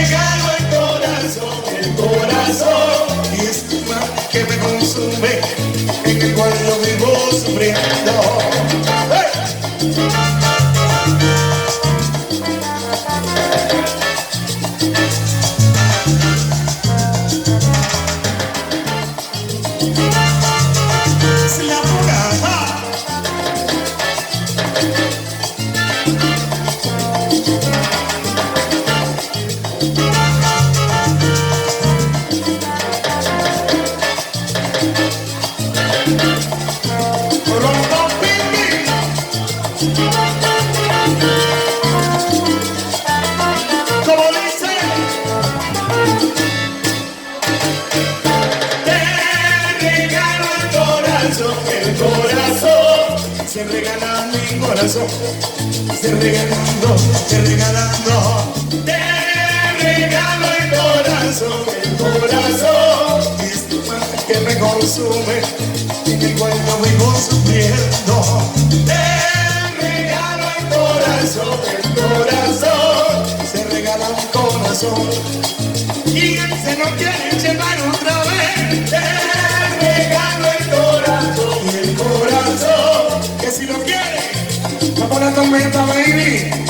regalo el corazón, y es más que me consume, en el cual yo vivo sufriendo. ¡Hey! El corazón se regala mi corazón, se regalando, te regalo el corazón, y es tu mano que me consume, en el cual yo vivo sufriendo. Te regalo el corazón, se regala mi corazón, y él se lo quiere llevar otra vez. Te regalo el corazón, que si lo quiere, va por la tormenta, baby.